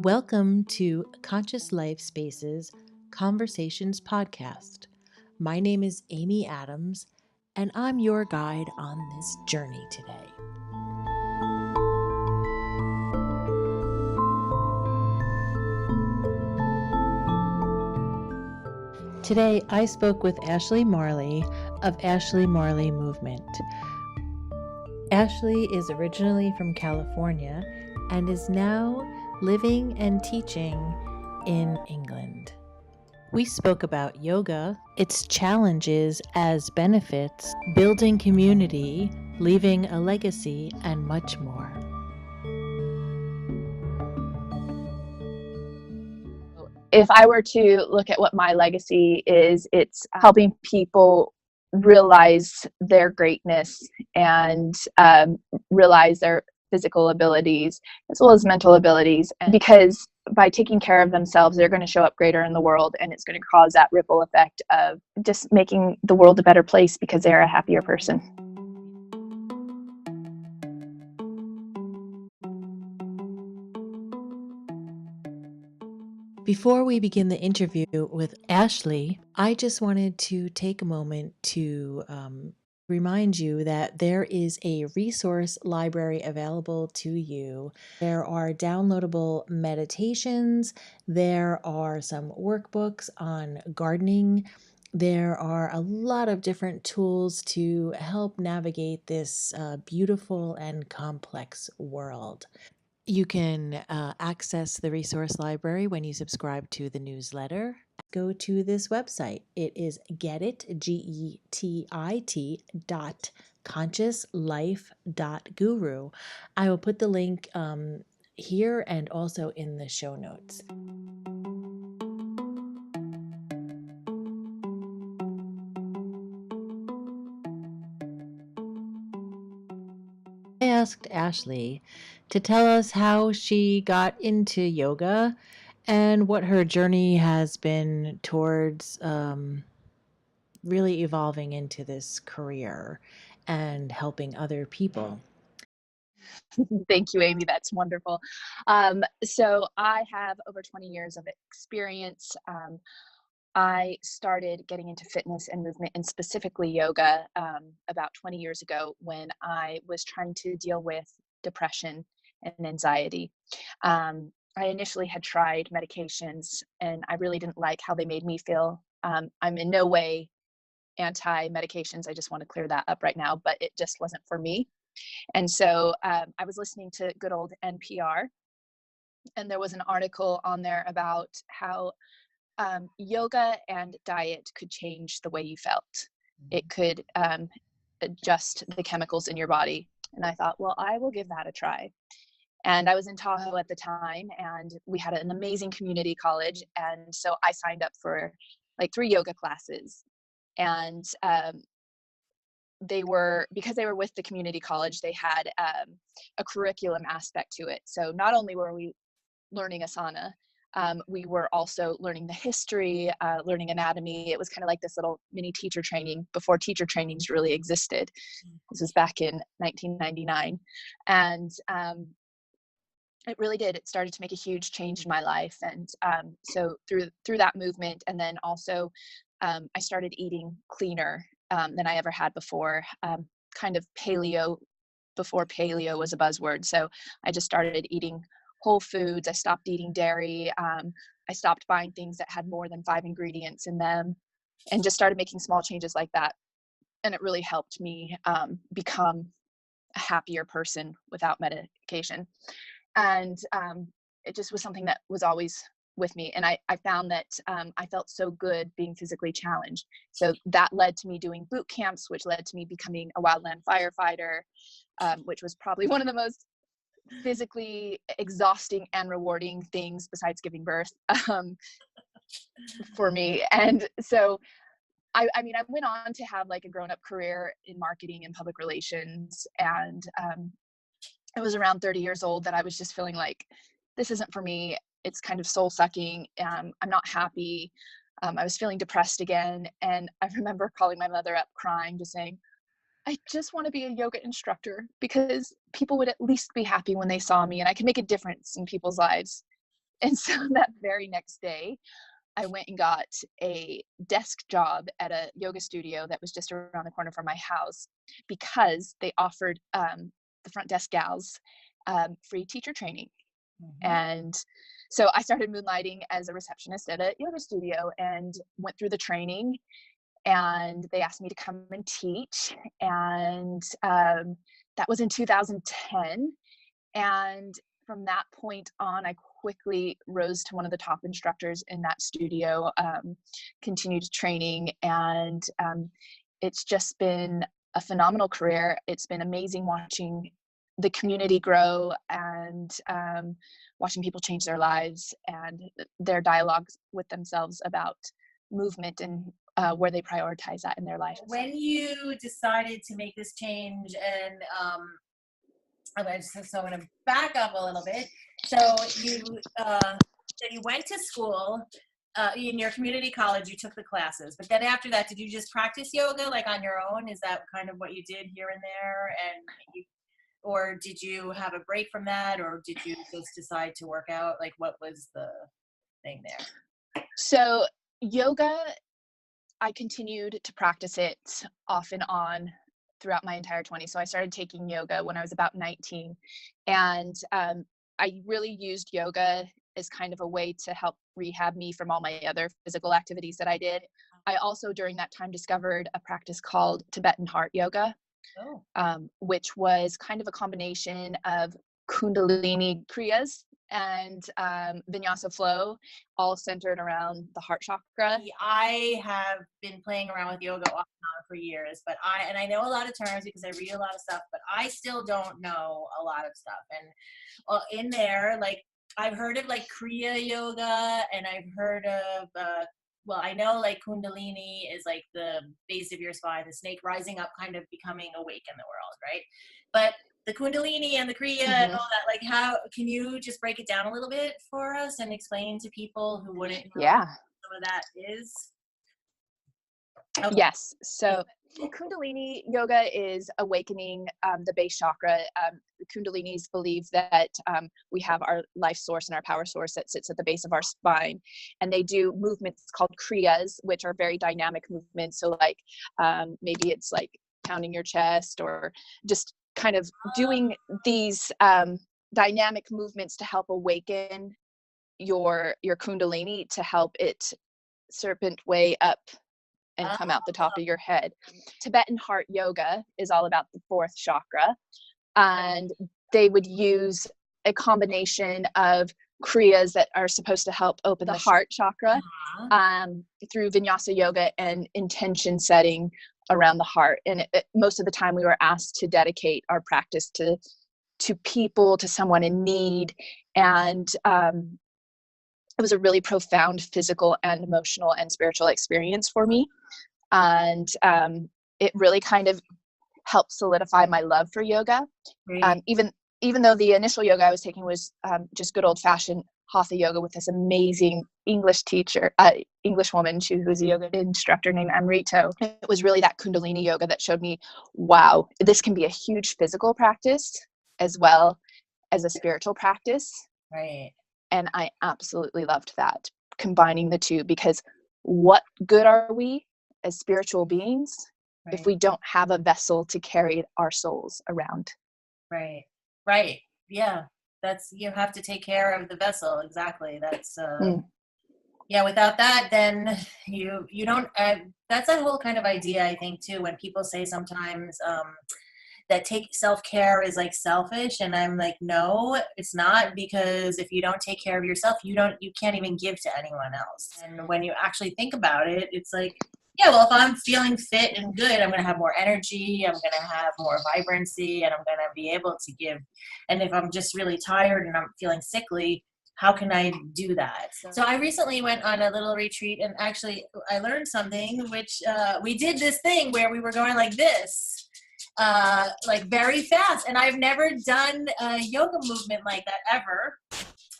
Welcome to Conscious Life Spaces Conversations Podcast. My name is Amy Adams, and I'm your guide on this journey today. Today, I spoke with Ashley Marley of Ashley Marley Movement. Ashley is originally from California and is now living and teaching in England. We spoke about yoga, its challenges as benefits, building community, leaving a legacy, and much more. If I were to look at what my legacy is, it's helping people realize their greatness and realize their physical abilities as well as mental abilities. And because by taking care of themselves, they're going to show up greater in the world, and it's going to cause that ripple effect of just making the world a better place because they're a happier person. Before we begin the interview with Ashley, I just wanted to take a moment to remind you that there is a resource library available to you. There are downloadable meditations, there are some workbooks on gardening, there are a lot of different tools to help navigate this beautiful and complex world. You can access the resource library when you subscribe to the newsletter. Go to this website. It is getit, G-E-T-I-T .consciouslife.guru. I will put the link here and also in the show notes. I asked Ashley to tell us how she got into yoga and what her journey has been towards really evolving into this career and helping other people. Thank you, Amy. That's wonderful. So I have over 20 years of experience. I started getting into fitness and movement, and specifically yoga, about 20 years ago when I was trying to deal with depression and anxiety. I initially had tried medications, and I really didn't like how they made me feel. I'm in no way anti-medications. I just want to clear that up right now, but it just wasn't for me. And so I was listening to good old NPR, and there was an article on there about how yoga and diet could change the way you felt. It could adjust the chemicals in your body. And I thought, well, I will give that a try. And I was in Tahoe at the time, and we had an amazing community college. And so I signed up for like 3 yoga classes. And because they were with the community college, they had a curriculum aspect to it. So not only were we learning asana, we were also learning the history, learning anatomy. It was kind of like this little mini teacher training before teacher trainings really existed. This was back in 1999. And it really did. It started to make a huge change in my life. And so through that movement, and then also I started eating cleaner than I ever had before, kind of paleo, before paleo was a buzzword. So I just started eating whole foods. I stopped eating dairy. I stopped buying things that had more than 5 ingredients in them, and just started making small changes like that. And it really helped me become a happier person without medication. And it just was something that was always with me. And I found that I felt so good being physically challenged. So that led to me doing boot camps, which led to me becoming a wildland firefighter, which was probably one of the most physically exhausting and rewarding things besides giving birth for me. And so I went on to have like a grown-up career in marketing and public relations. And it was around 30 years old that I was just feeling like, this isn't for me. It's kind of soul sucking. I'm not happy. I was feeling depressed again. And I remember calling my mother up crying, just saying, I just want to be a yoga instructor because people would at least be happy when they saw me and I could make a difference in people's lives. And so that very next day, I went and got a desk job at a yoga studio that was just around the corner from my house, because they offered the front desk gals free teacher training. Mm-hmm. And so I started moonlighting as a receptionist at a yoga studio and went through the training, and they asked me to come and teach. And that was in 2010. And from that point on, I quickly rose to one of the top instructors in that studio, continued training, and it's just been a phenomenal career. It's been amazing watching the community grow, and watching people change their lives and their dialogues with themselves about movement, and where they prioritize that in their life. When you decided to make this change, and I'm going to back up a little bit. So you went to school in your community college. You took the classes, but then after that, did you just practice yoga like on your own? Is that kind of what you did here and there? Or did you have a break from that, or did you just decide to work out? Like, what was the thing there? So yoga, I continued to practice it off and on throughout my entire 20s. So I started taking yoga when I was about 19. And I really used yoga as kind of a way to help rehab me from all my other physical activities that I did. I also, during that time, discovered a practice called Tibetan heart yoga, which was kind of a combination of Kundalini kriyas and vinyasa flow, all centered around the heart chakra. I have been playing around with yoga off and on for years, but I know a lot of terms because I read a lot of stuff, but I still don't know a lot of stuff. And in there, like, I've heard of like Kriya yoga, and I've heard of well, I know like Kundalini is like the base of your spine, the snake rising up, kind of becoming awake in the world, right? But the Kundalini and the Kriya and all that, like, how can you just break it down a little bit for us and explain to people who wouldn't know what some of that is? Okay. Yes. So Kundalini yoga is awakening the base chakra. Kundalinis believe that we have our life source and our power source that sits at the base of our spine, and they do movements called kriyas, which are very dynamic movements. So like maybe it's like pounding your chest, or just kind of doing these dynamic movements to help awaken your Kundalini, to help it serpent way up and come out the top of your head. Tibetan heart yoga is all about the fourth chakra, and they would use a combination of kriyas that are supposed to help open the heart chakra through vinyasa yoga and intention setting around the heart. And most of the time we were asked to dedicate our practice to people, to someone in need. And it was a really profound physical and emotional and spiritual experience for me. And it really kind of helped solidify my love for yoga. Even though the initial yoga I was taking was just good old fashioned hatha yoga with this amazing English teacher, English woman, who was a yoga instructor named Amrito. It was really that Kundalini yoga that showed me, wow, this can be a huge physical practice as well as a spiritual practice. Right. And I absolutely loved that, combining the two, because what good are we as spiritual beings if we don't have a vessel to carry our souls around? Right. Yeah. You have to take care of the vessel. Exactly. That's, yeah, without that, then you don't, that's a whole kind of idea, I think, too, when people say sometimes, that self-care is like selfish, and I'm like, no, it's not, because if you don't take care of yourself, you can't even give to anyone else. And when you actually think about it, it's like, yeah, well, if I'm feeling fit and good, I'm going to have more energy, I'm going to have more vibrancy, and I'm going to be able to give. And if I'm just really tired and I'm feeling sickly, how can I do that? So I recently went on a little retreat, and actually I learned something, which we did this thing where we were going like this, like very fast. And I've never done a yoga movement like that ever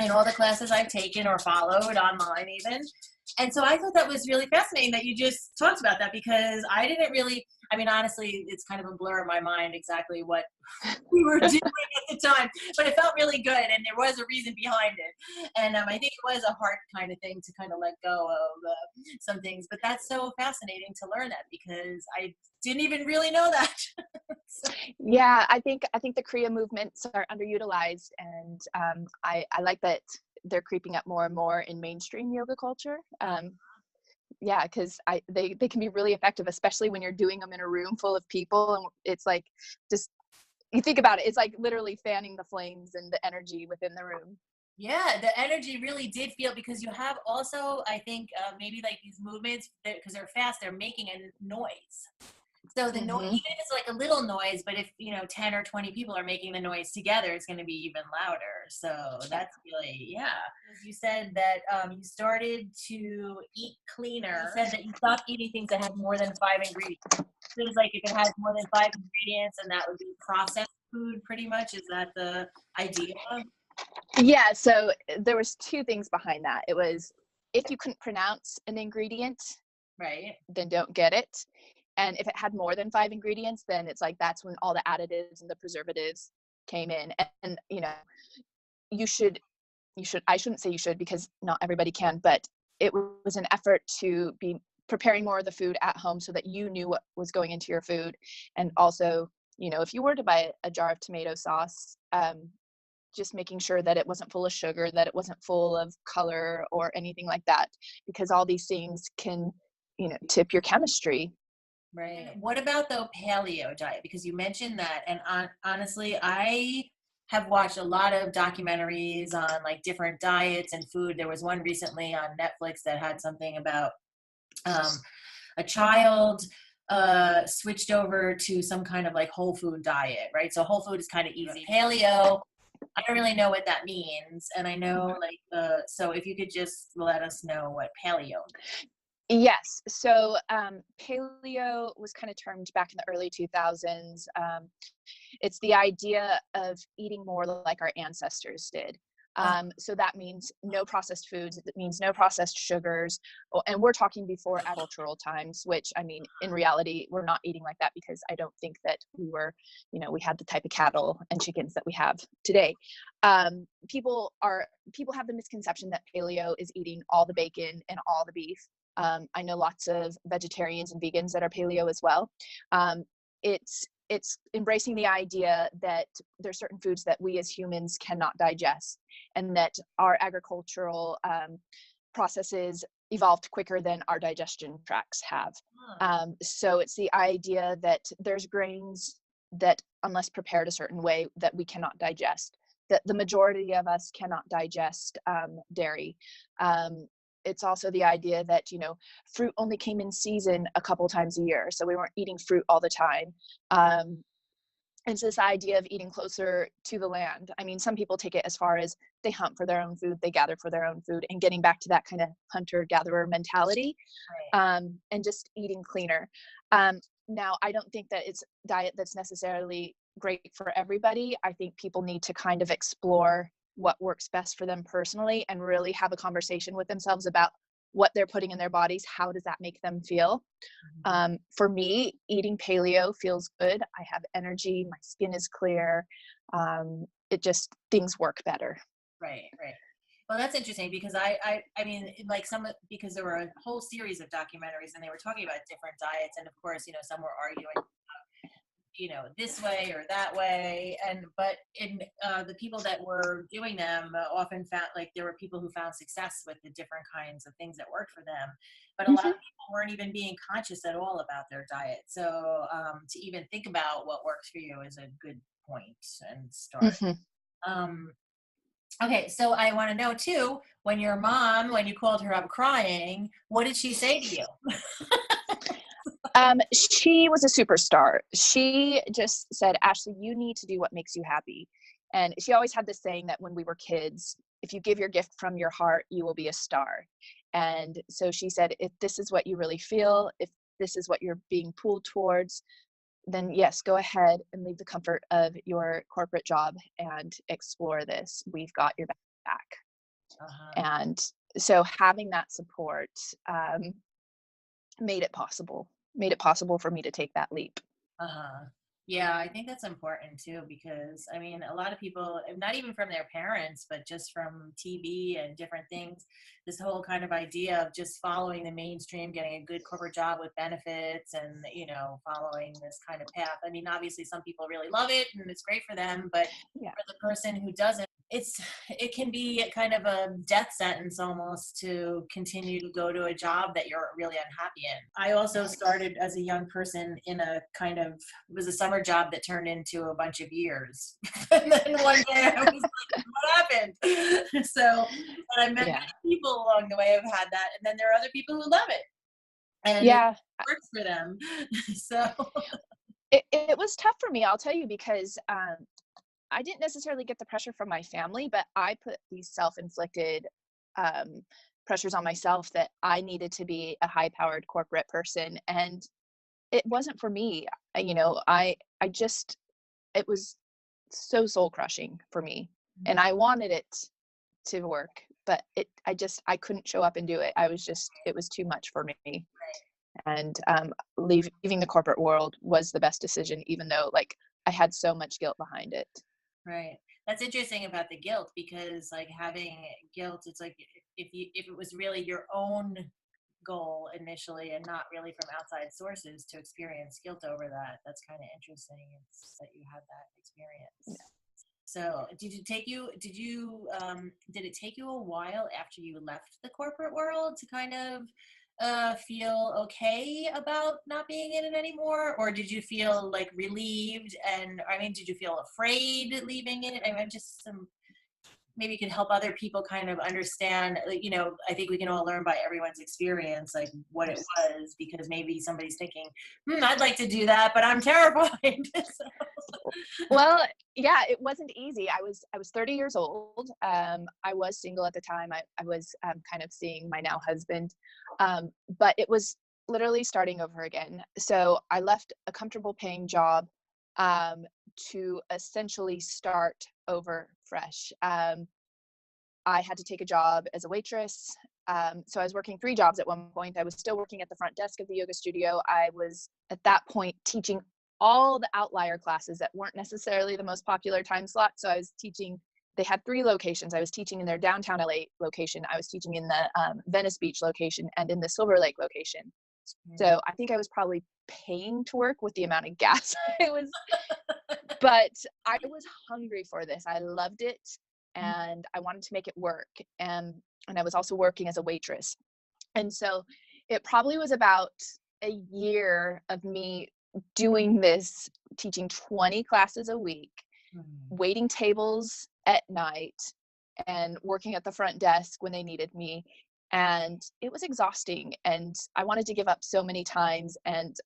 in all the classes I've taken or followed online even. And so I thought that was really fascinating that you just talked about that, because I didn't really, I mean, honestly, it's kind of a blur in my mind exactly what we were doing at the time, but it felt really good, and there was a reason behind it. And I think it was a hard kind of thing to kind of let go of some things. But that's so fascinating to learn that, because I didn't even really know that. So, Yeah, I think the Kriya movements are underutilized, and I like that they're creeping up more and more in mainstream yoga culture. Yeah, because they can be really effective, especially when you're doing them in a room full of people, and it's like, just, you think about it, it's like literally fanning the flames and the energy within the room. yeah, the energy really did feel, because you have also, I think, maybe like these movements, because they're fast, they're making a noise. So the noise, Hmm. even if it's like a little noise, but if 10 or 20 people are making the noise together, it's going to be even louder. So that's really, yeah. As you said that you started to eat cleaner. You said that you stopped eating things that had more than 5 ingredients. It was like if it has more than 5 ingredients, and that would be processed food, pretty much. Is that the idea? Yeah, so there was two things behind that. It was, if you couldn't pronounce an ingredient, Right. then don't get it. And if it had more than 5 ingredients, then it's like, that's when all the additives and the preservatives came in. And you should, I shouldn't say you should, because not everybody can, but it was an effort to be preparing more of the food at home so that you knew what was going into your food. And also, if you were to buy a jar of tomato sauce, just making sure that it wasn't full of sugar, that it wasn't full of color or anything like that, because all these things can, tip your chemistry. Right. And what about the paleo diet? Because you mentioned that, and honestly, I have watched a lot of documentaries on like different diets and food. There was one recently on Netflix that had something about um, a child switched over to some kind of like whole food diet, right? So whole food is kind of easy. Paleo, I don't really know what that means, and I know like so if you could just let us know what paleo. Yes. So paleo was kind of termed back in the early 2000s. It's the idea of eating more like our ancestors did. So that means no processed foods. It means no processed sugars. And we're talking before agricultural times, which, I mean, in reality, we're not eating like that, because I don't think that we had the type of cattle and chickens that we have today. People have the misconception that paleo is eating all the bacon and all the beef. I know lots of vegetarians and vegans that are paleo as well. It's embracing the idea that there's certain foods that we as humans cannot digest, and that our agricultural processes evolved quicker than our digestion tracts have. So it's the idea that there's grains that, unless prepared a certain way, that we cannot digest. That the majority of us cannot digest dairy. It's also the idea that fruit only came in season a couple times a year, so we weren't eating fruit all the time. It's this idea of eating closer to the land. I mean, some people take it as far as they hunt for their own food, they gather for their own food, and getting back to that kind of hunter-gatherer mentality. Right. And just eating cleaner. Now, I don't think that it's diet that's necessarily great for everybody. I think people need to kind of explore what works best for them personally, and really have a conversation with themselves about what they're putting in their bodies. How does that make them feel? For me, eating paleo feels good. I have energy. My skin is clear. Things work better. Right, right. Well, that's interesting, because I mean, like because there were a whole series of documentaries, and they were talking about different diets, and of course, some were arguing, this way or that way, but in the people that were doing them often found, like, there were people who found success with the different kinds of things that worked for them, but a lot of Mm-hmm. people weren't even being conscious at all about their diet. So to even think about what works for you is a good point and start. Mm-hmm. Um, Okay, so I want to know too, when your mom, when you called her up crying, what did she say to you? She was a superstar. She just said, Ashley, you need to do what makes you happy. And she always had this saying that when we were kids, if you give your gift from your heart, you will be a star. And so she said, if this is what you really feel, if this is what you're being pulled towards, then yes, go ahead and leave the comfort of your corporate job and explore this. We've got your back. Uh-huh. And so having that support made it possible. made it possible for me to take that leap. Uh-huh. Yeah, I think that's important too, because I mean, a lot of people, not even from their parents, but just from TV and different things, this whole kind of idea of just following the mainstream, getting a good corporate job with benefits and, following this kind of path. I mean, obviously some people really love it and it's great for them, but Yeah. for the person who doesn't, it can be kind of a death sentence almost to continue to go to a job that you're really unhappy in. I also started as a young person in a kind of, it was a summer job that turned into a bunch of years. And then one day I was like, what happened? So, but I met Yeah. many people along the way who've had that. And then there are other people who love it and it Yeah. works for them. So It was tough for me, I'll tell you, because I didn't necessarily get the pressure from my family, but I put these self-inflicted pressures on myself that I needed to be a high-powered corporate person, and it wasn't for me. I just, it was so soul crushing for me, and I wanted it to work, but I couldn't show up and do it. It was too much for me. And leaving the corporate world was the best decision, even though like I had so much guilt behind it. right. That's interesting about the guilt, because like having guilt, it's like if it was really your own goal initially and not really from outside sources to experience guilt over that, that's kind of interesting. It's that you had that experience. So did it take you a while after you left the corporate world to kind of feel okay about not being in it anymore, or did you feel like relieved? And I mean, did you feel afraid leaving it? I mean, just some, maybe you can help other people kind of understand, like, I think we can all learn by everyone's experience, like what it was, because maybe somebody's thinking, I'd like to do that, but I'm terrified. So, Well, yeah, it wasn't easy. I was 30 years old. I was single at the time. I was kind of seeing my now husband, but it was literally starting over again. So I left a comfortable paying job to essentially start over fresh. I had to take a job as a waitress. So I was working 3 jobs at one point. I was still working at the front desk of the yoga studio. I was at that point teaching all the outlier classes that weren't necessarily the most popular time slot. So I was teaching, they had 3 locations. I was teaching in their downtown LA location. I was teaching in the Venice Beach location and in the Silver Lake location. So I think I was probably paying to work with the amount of gas I was, but I was hungry for this. I loved it and I wanted to make it work. And I was also working as a waitress. And so it probably was about a year of me doing this, teaching 20 classes a week, waiting tables at night, and working at the front desk when they needed me. And it was exhausting. And I wanted to give up so many times. And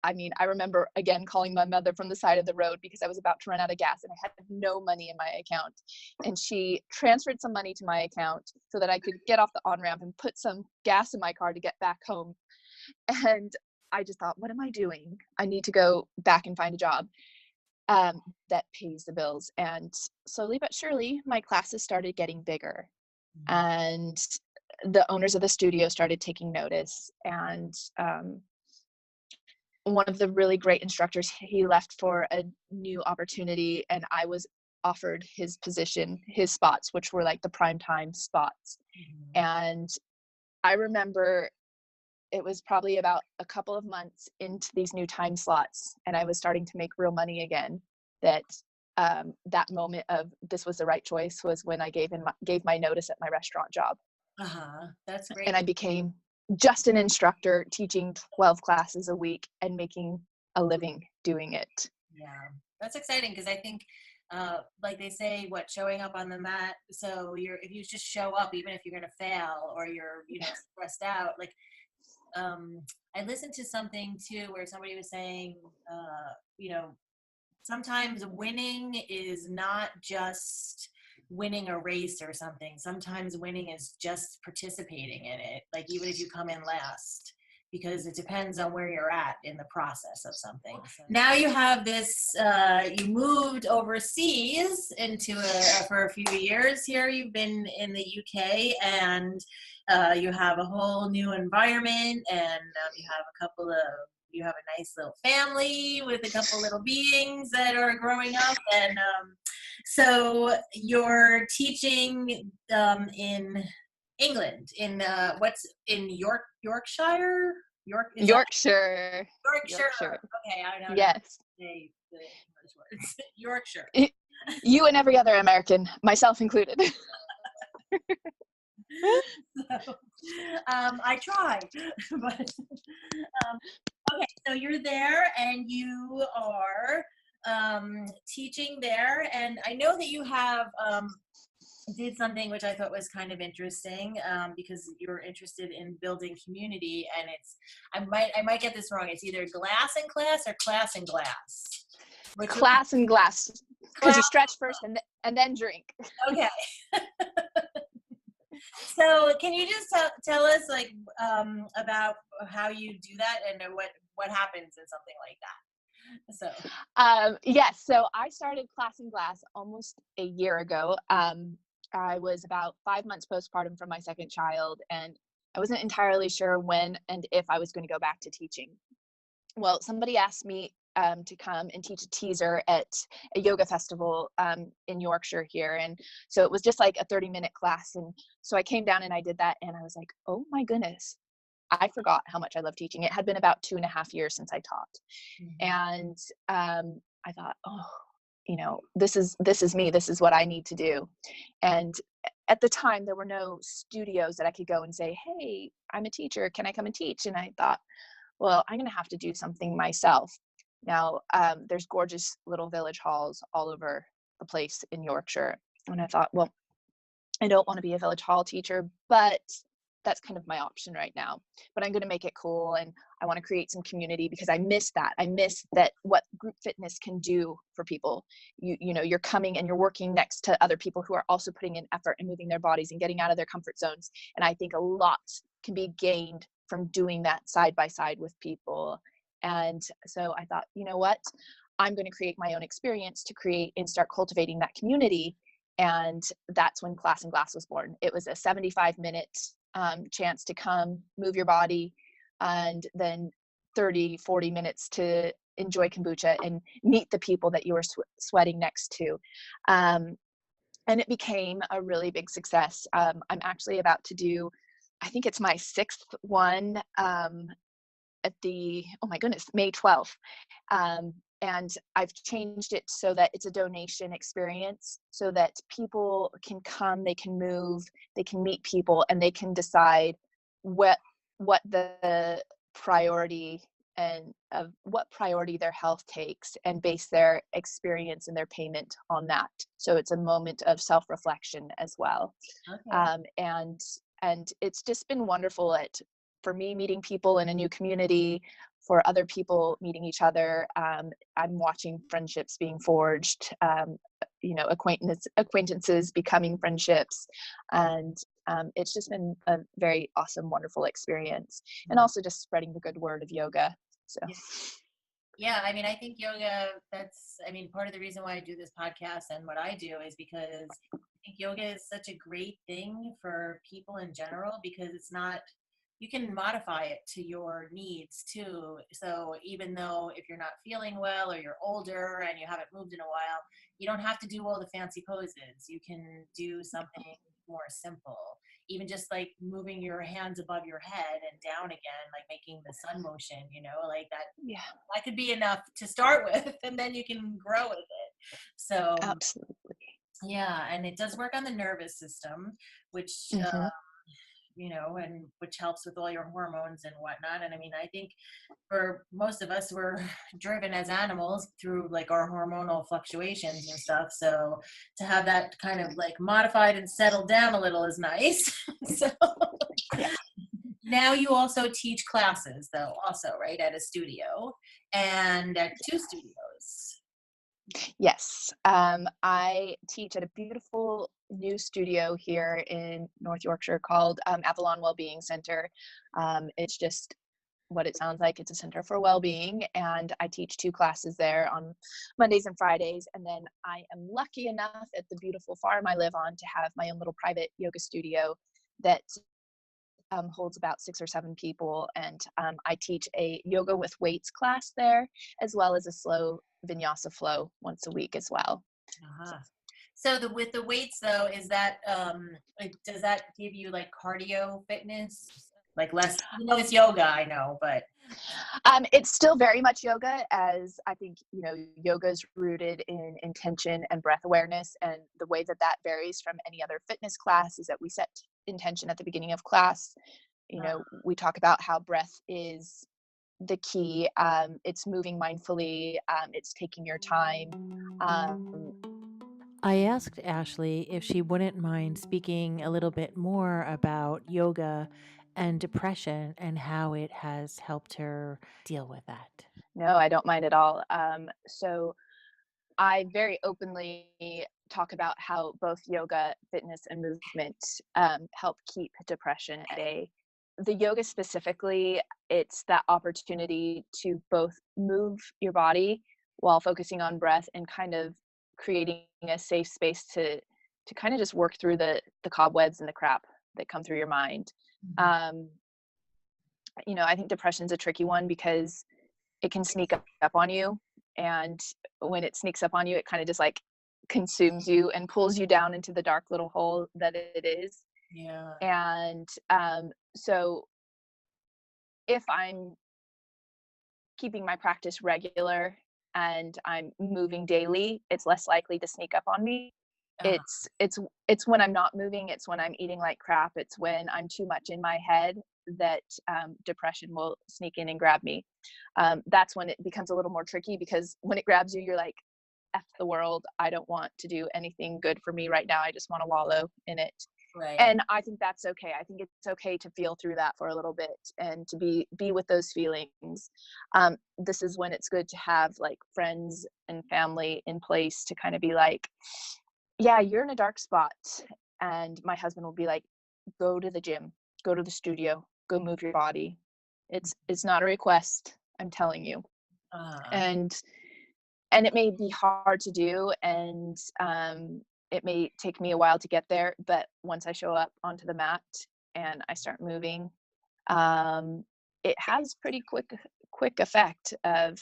I mean, I remember again calling my mother from the side of the road because I was about to run out of gas and I had no money in my account. And she transferred some money to my account so that I could get off the on-ramp and put some gas in my car to get back home. And I just thought, what am I doing? I need to go back and find a job that pays the bills. And slowly but surely, my classes started getting bigger. And the owners of the studio started taking notice. And one of the really great instructors, he left for a new opportunity, and I was offered his position, his spots, which were like the prime time spots. And I remember it was probably about a couple of months into these new time slots, and I was starting to make real money again, that that moment of this was the right choice was when I gave my notice at my restaurant job. That's great. And I became just an instructor teaching 12 classes a week and making a living doing it. Yeah, that's exciting, because I think like they say, showing up on the mat. So if you just show up, even if you're going to fail or you're stressed out, like I listened to something too where somebody was saying sometimes winning is not just winning a race or something. Sometimes winning is just participating in it, like even if you come in last, because it depends on where you're at in the process of something. So now you have this, you moved overseas for a few years here. You've been in the UK, and you have a whole new environment, and you have a couple of you have a nice little family with a couple little beings that are growing up. And so you're teaching in England, in what's in Yorkshire? Is that Yorkshire. Yorkshire? Yorkshire. Okay, I don't know how to Yes. say the English words. Yorkshire. You and every other American, myself included. So, I try, but okay. So you're there, and you are teaching there, and I know that you have did something which I thought was kind of interesting, because you're interested in building community, and it's I might get this wrong. It's either glass and class or class and glass. Class and glass, because you stretch first and then drink. Okay. So can you just tell us like about how you do that and what happens in something like that? So Yes, so I started Class and Glass almost a year ago. I was about 5 months postpartum from my second child, and I wasn't entirely sure when and if I was going to go back to teaching. Well, somebody asked me to come and teach a teaser at a yoga festival in Yorkshire here. And so it was just like a 30-minute class. And so I came down and I did that. And I was like, oh my goodness, I forgot how much I love teaching. It had been about 2.5 years since I taught. And I thought, oh, this is me. This is what I need to do. And at the time, there were no studios that I could go and say, hey, I'm a teacher. Can I come and teach? And I thought, well, I'm going to have to do something myself. Now, there's gorgeous little village halls all over the place in Yorkshire. And I thought, well, I don't want to be a village hall teacher, but that's kind of my option right now. But I'm going to make it cool, and I want to create some community because I miss that. I miss that what group fitness can do for people. You're coming and you're working next to other people who are also putting in effort and moving their bodies and getting out of their comfort zones. And I think a lot can be gained from doing that side by side with people. And so I thought, you know what? I'm going to create my own experience to create and start cultivating that community. And that's when Class and Glass was born. It was a 75-minute chance to come, move your body, and then 30-40 minutes to enjoy kombucha and meet the people that you were sweating next to. And it became a really big success. I'm actually about to do, I think it's my 6th one at oh my goodness, May 12th. And I've changed it so that it's a donation experience so that people can come, they can move, they can meet people, and they can decide what the priority and of what priority their health takes and base their experience and their payment on that. So it's a moment of self-reflection as well. Okay. And it's just been wonderful for me meeting people in a new community, for other people meeting each other. I'm watching friendships being forged, acquaintances becoming friendships. And it's just been a very awesome, wonderful experience. And also just spreading the good word of yoga. So. Yeah, I mean, I think yoga, part of the reason why I do this podcast and what I do is because I think yoga is such a great thing for people in general, because it's not, you can modify it to your needs too. So even though if you're not feeling well or you're older and you haven't moved in a while, you don't have to do all the fancy poses. You can do something more simple. Even just like moving your hands above your head and down again, like making the sun motion, like that. Yeah, that could be enough to start with, and then you can grow with it. So absolutely. Yeah, and it does work on the nervous system, which and which helps with all your hormones and whatnot. And I mean, I think for most of us, we're driven as animals through like our hormonal fluctuations and stuff. So to have that kind of like modified and settled down a little is nice. So yeah. Now you also teach classes though, also, right? At a studio and at 2 studios. Yes. I teach at a beautiful new studio here in North Yorkshire called Avalon Wellbeing Center. It's just what it sounds like. It's a center for well-being, and I teach 2 classes there on Mondays and Fridays. And then I am lucky enough at the beautiful farm I live on to have my own little private yoga studio that holds about 6 or 7 people, and I teach a yoga with weights class there, as well as a slow vinyasa flow once a week as well. Uh-huh. So with the weights though, is that like, does that give you like cardio fitness? Like less, it's yoga, I know, but It's still very much yoga, as I think, yoga is rooted in intention and breath awareness. And the way that that varies from any other fitness class is that we set intention at the beginning of class. We talk about how breath is the key. It's moving mindfully. It's taking your time. I asked Ashley if she wouldn't mind speaking a little bit more about yoga and depression and how it has helped her deal with that. No, I don't mind at all. So I very openly talk about how both yoga, fitness, and movement help keep depression at bay. The yoga specifically, it's that opportunity to both move your body while focusing on breath and kind of creating a safe space to kind of just work through the cobwebs and the crap that come through your mind. I think depression's a tricky one because it can sneak up on you, and when it sneaks up on you, it kind of just like consumes you and pulls you down into the dark little hole that it is. yeah. And so if I'm keeping my practice regular and I'm moving daily, it's less likely to sneak up on me. Uh, It's when I'm not moving, it's when I'm eating like crap, it's when I'm too much in my head that depression will sneak in and grab me. That's when it becomes a little more tricky, because when it grabs you, you're like, F the world, I don't want to do anything good for me right now, I just want to wallow in it. right. And I think that's okay. I think it's okay to feel through that for a little bit and to be with those feelings. This is when it's good to have like friends and family in place to kind of be like, yeah, you're in a dark spot. And my husband will be like, go to the gym, go to the studio, go move your body. It's not a request, I'm telling you. Uh, And it may be hard to do, and it may take me a while to get there, but once I show up onto the mat and I start moving, it has pretty quick effect of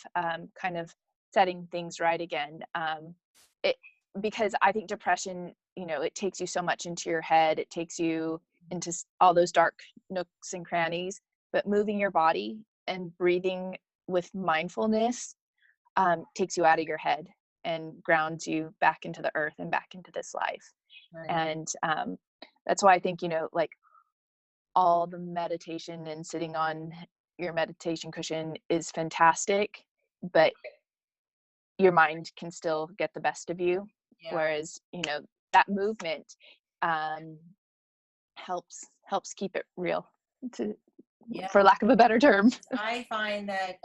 kind of setting things right again. It Because I think depression, it takes you so much into your head, it takes you into all those dark nooks and crannies, but moving your body and breathing with mindfulness takes you out of your head and grounds you back into the earth and back into this life. right. And that's why I think, like all the meditation and sitting on your meditation cushion is fantastic, but your mind can still get the best of you. Yeah. Whereas, that movement helps keep it real, Yeah. for lack of a better term. I find that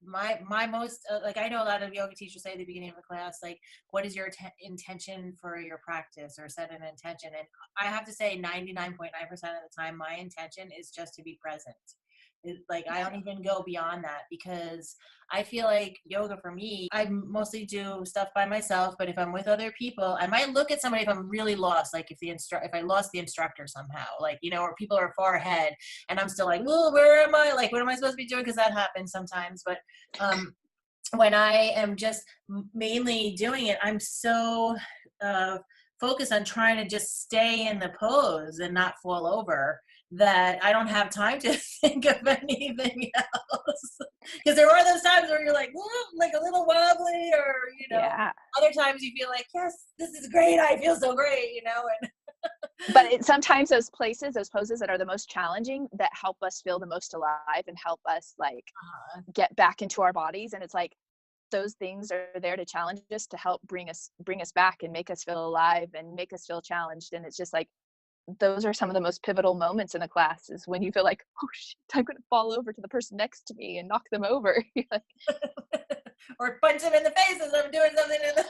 my most like, I know a lot of yoga teachers say at the beginning of a class, like, what is your intention for your practice, or set an intention. And I have to say 99.9% of the time my intention is just to be present. Like, I don't even go beyond that, because I feel like yoga for me, I mostly do stuff by myself, but if I'm with other people, I might look at somebody if I'm really lost, like if I lost the instructor somehow, like, or people are far ahead and I'm still like, oh, where am I? Like, what am I supposed to be doing? Because that happens sometimes. But when I am just mainly doing it, I'm so focused on trying to just stay in the pose and not fall over, that I don't have time to think of anything else. Because there are those times where you're like, like a little wobbly, or, Yeah. other times you feel like, yes, this is great. I feel so great, and But sometimes those poses that are the most challenging, that help us feel the most alive and help us like get back into our bodies. And it's like, those things are there to challenge us, to help bring us back and make us feel alive and make us feel challenged. And it's just like, those are some of the most pivotal moments in the class, is when you feel like, oh shit, I'm going to fall over to the person next to me and knock them over. or punch them in the face as I'm doing something in the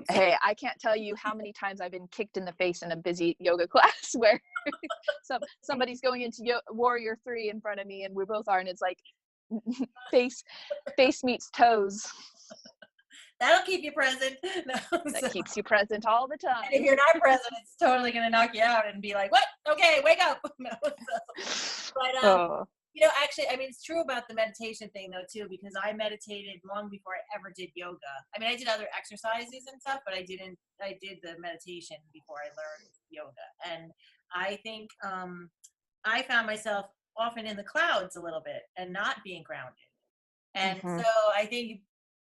Hey, I can't tell you how many times I've been kicked in the face in a busy yoga class where somebody's going into Warrior 3 in front of me, and we both are, and it's like face meets toes. That'll keep you present. No, That keeps you present all the time. And if you're not present, it's totally going to knock you out and be like, what? Okay, wake up. No, But Oh. actually, I mean, it's true about the meditation thing though too, because I meditated long before I ever did yoga. I mean, I did other exercises and stuff, but I did the meditation before I learned yoga. And I think I found myself often in the clouds a little bit and not being grounded. And Hmm. so I think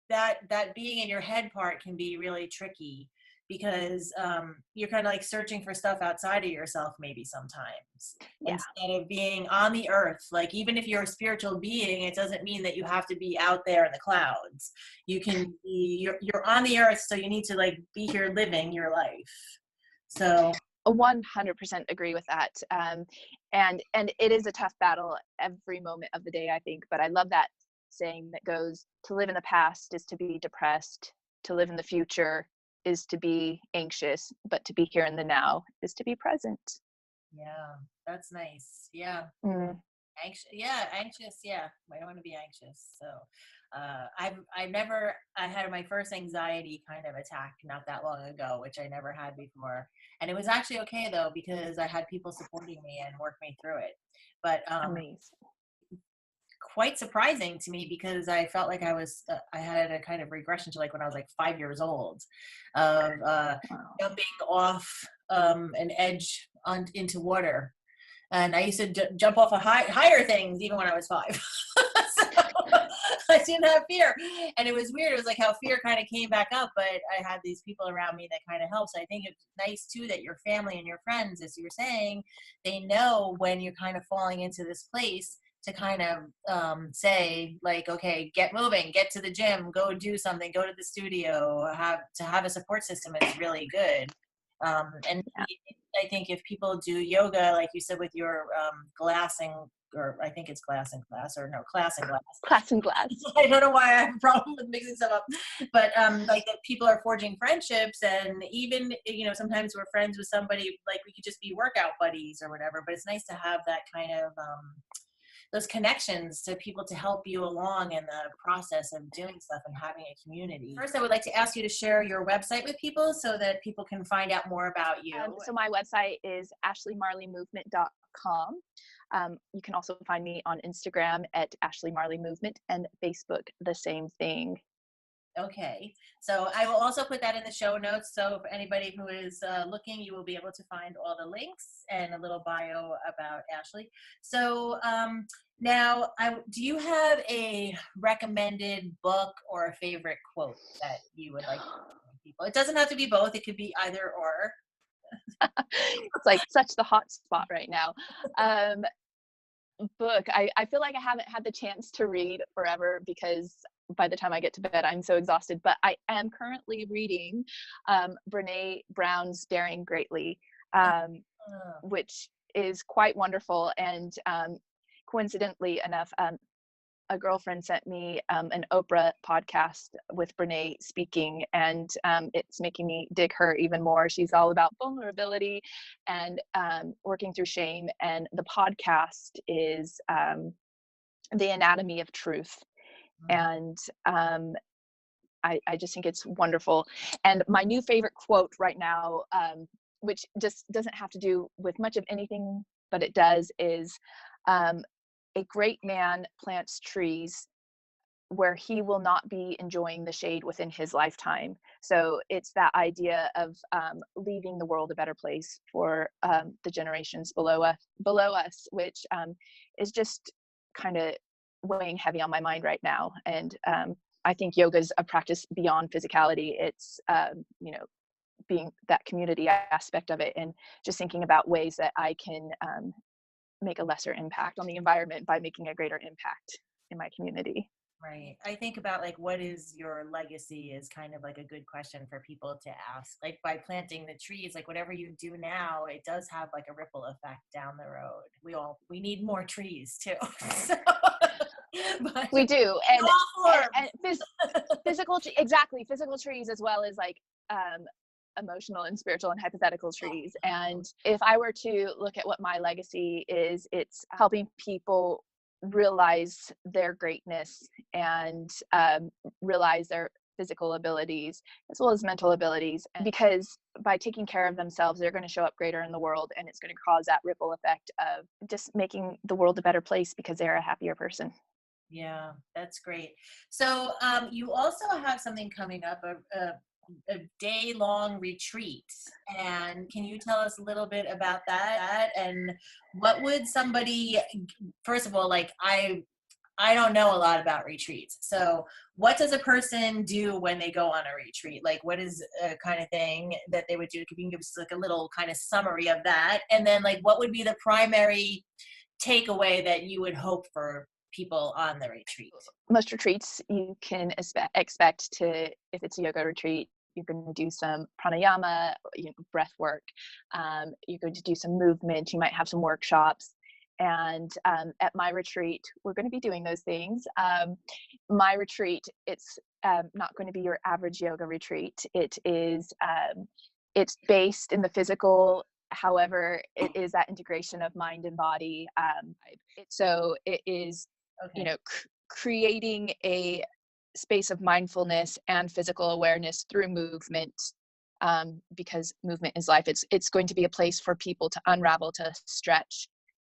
that being in your head part can be really tricky, because you're kind of like searching for stuff outside of yourself maybe sometimes, Yeah. instead of being on the earth. Like, even if you're a spiritual being, it doesn't mean that you have to be out there in the clouds. You can be, you're on the earth, so you need to like be here living your life. So 100% agree with that. And it is a tough battle every moment of the day, I think. But I love that saying that goes, to live in the past is to be depressed, to live in the future is to be anxious, but to be here in the now is to be present. yeah, that's nice. Yeah. Mm. Anxious, yeah, anxious, yeah. I don't want to be anxious. So I had my first anxiety kind of attack not that long ago, which I never had before. And it was actually okay though, because I had people supporting me and work me through it. But Amazing. quite surprising to me, because I felt like I had a kind of regression to like when I was like 5 years old, of Wow. jumping off an edge into water. And I used to jump off of higher things even when I was 5. So I didn't have fear. And it was weird. It was like how fear kind of came back up, but I had these people around me that kind of helped. So I think it's nice too that your family and your friends, as you were saying, they know when you're kind of falling into this place, to kind of say like, okay, get moving, get to the gym, go do something, go to the studio. Have a support system is really good. And Yeah. I think if people do yoga, like you said, with your glassing, or I think it's glass and glass, or no, class and glass. Class and glass. I don't know why I have a problem with mixing stuff up, but like that people are forging friendships, and even sometimes we're friends with somebody, like we could just be workout buddies or whatever. But it's nice to have that kind of those connections to people to help you along in the process of doing stuff and having a community. First, I would like to ask you to share your website with people so that people can find out more about you. So my website is ashleymarleymovement.com. You can also find me on Instagram at Ashley Marley Movement, and Facebook, the same thing. Okay, so I will also put that in the show notes. So for anybody who is looking, you will be able to find all the links and a little bio about Ashley. So now, do you have a recommended book or a favorite quote that you would like to share with people? It doesn't have to be both. It could be either or. It's like such the hot spot right now. Book. I feel like I haven't had the chance to read forever, because by the time I get to bed, I'm so exhausted. But I am currently reading Brene Brown's Daring Greatly, which is quite wonderful. And coincidentally enough, a girlfriend sent me an Oprah podcast with Brene speaking, and it's making me dig her even more. She's all about vulnerability and working through shame. And the podcast is The Anatomy of Truth. And I just think it's wonderful. And my new favorite quote right now, which just doesn't have to do with much of anything, but it does, is a great man plants trees where he will not be enjoying the shade within his lifetime. So it's that idea of leaving the world a better place for the generations below us, which is just kind of weighing heavy on my mind right now. And I think yoga is a practice beyond physicality. It's being that community aspect of it, and just thinking about ways that I can make a lesser impact on the environment by making a greater impact in my community. Right. I think about like, what is your legacy is kind of like a good question for people to ask. Like, by planting the trees, like whatever you do now, it does have like a ripple effect down the road. We need more trees too. So, but we do. And physical, exactly. Physical trees, as well as like emotional and spiritual and hypothetical trees. And if I were to look at what my legacy is, it's helping people realize their greatness and realize physical abilities as well as mental abilities, because by taking care of themselves, they're going to show up greater in the world, and it's going to cause that ripple effect of just making the world a better place because they're a happier person. Yeah, that's great. So you also have something coming up, a day-long retreat. And can you tell us a little bit about that? And what would somebody, first of all, like I don't know a lot about retreats. So what does a person do when they go on a retreat? Like what is a kind of thing that they would do? If you can give us like a little kind of summary of that. And then like what would be the primary takeaway that you would hope for people on the retreat? Most retreats you can expect to, if it's a yoga retreat, you're going to do some pranayama, breath work. You're going to do some movement. You might have some workshops. And at my retreat, we're going to be doing those things. My retreat, it's not going to be your average yoga retreat. It is, it's based in the physical. However, it is that integration of mind and body. So it is, Okay. Creating a space of mindfulness and physical awareness through movement, because movement is life. It's going to be a place for people to unravel, to stretch,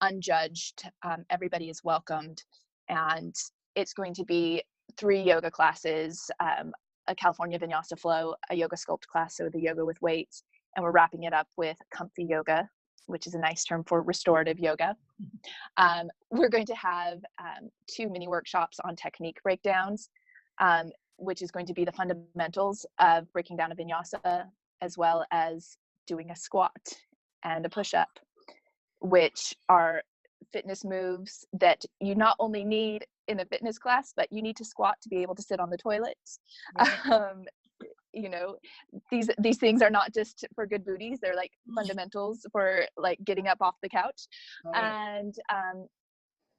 unjudged. Everybody is welcomed, and it's going to be 3 yoga classes, a California Vinyasa flow, a yoga sculpt class, so the yoga with weights, and we're wrapping it up with comfy yoga, which is a nice term for restorative yoga. We're going to have 2 mini workshops on technique breakdowns, which is going to be the fundamentals of breaking down a vinyasa, as well as doing a squat and a push-up, which are fitness moves that you not only need in a fitness class, but you need to squat to be able to sit on the toilet. These things are not just for good booties. They're like fundamentals for like getting up off the couch. And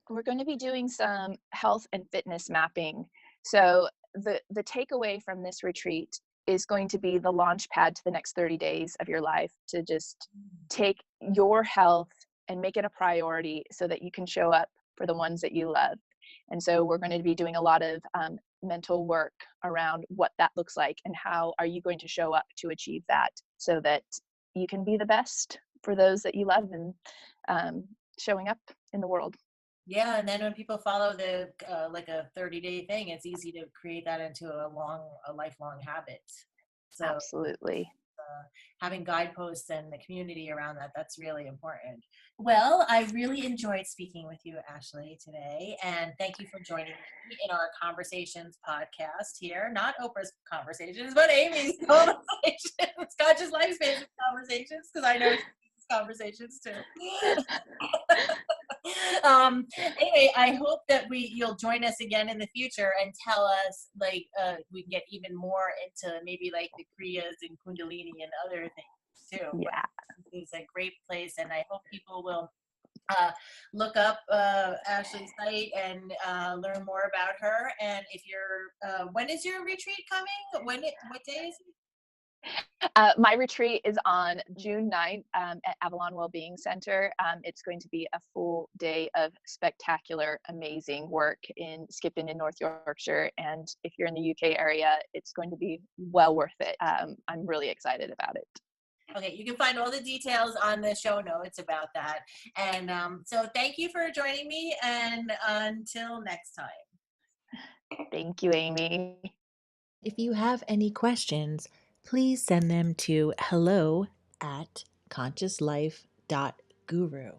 we're going to be doing some health and fitness mapping. So the takeaway from this retreat is going to be the launch pad to the next 30 days of your life, to just take your health and make it a priority so that you can show up for the ones that you love. And so we're going to be doing a lot of mental work around what that looks like and how are you going to show up to achieve that, so that you can be the best for those that you love, and showing up in the world. Yeah, and then when people follow the like a 30-day thing, it's easy to create that into a lifelong habit. So Absolutely. Having guideposts and the community around that's really important. Well, I really enjoyed speaking with you, Ashley, today, and thank you for joining me in our Conversations podcast here. Not Oprah's Conversations, but Amy's Conversations, Conscious Lifespan Conversations, because I know she's conversations too. Anyway, I hope that you'll join us again in the future and tell us, like, we can get even more into maybe like the Kriyas and Kundalini and other things too. Yeah. It's a great place, and I hope people will look up Ashley's site and learn more about her. And if you're, when is your retreat coming? What day is it? My retreat is on June 9th at Avalon Wellbeing Center. It's going to be a full day of spectacular, amazing work in Skippon in North Yorkshire. And if you're in the UK area, it's going to be well worth it. I'm really excited about it. Okay, you can find all the details on the show notes about that. And so thank you for joining me, and until next time. Thank you, Amy. If you have any questions, please send them to hello@consciouslife.guru.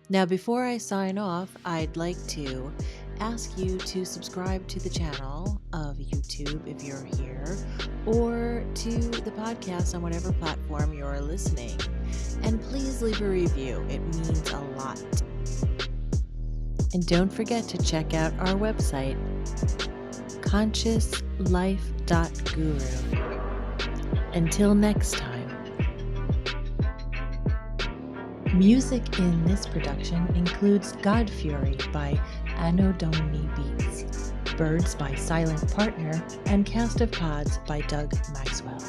Now, before I sign off, I'd like to ask you to subscribe to the channel of YouTube if you're here, or to the podcast on whatever platform you're listening. And please leave a review. It means a lot. And don't forget to check out our website, consciouslife.guru. Until next time. Music in this production includes God Fury by Anno Dominii Beats, Birds by Silent Partner, and Cast of Pods by Doug Maxwell.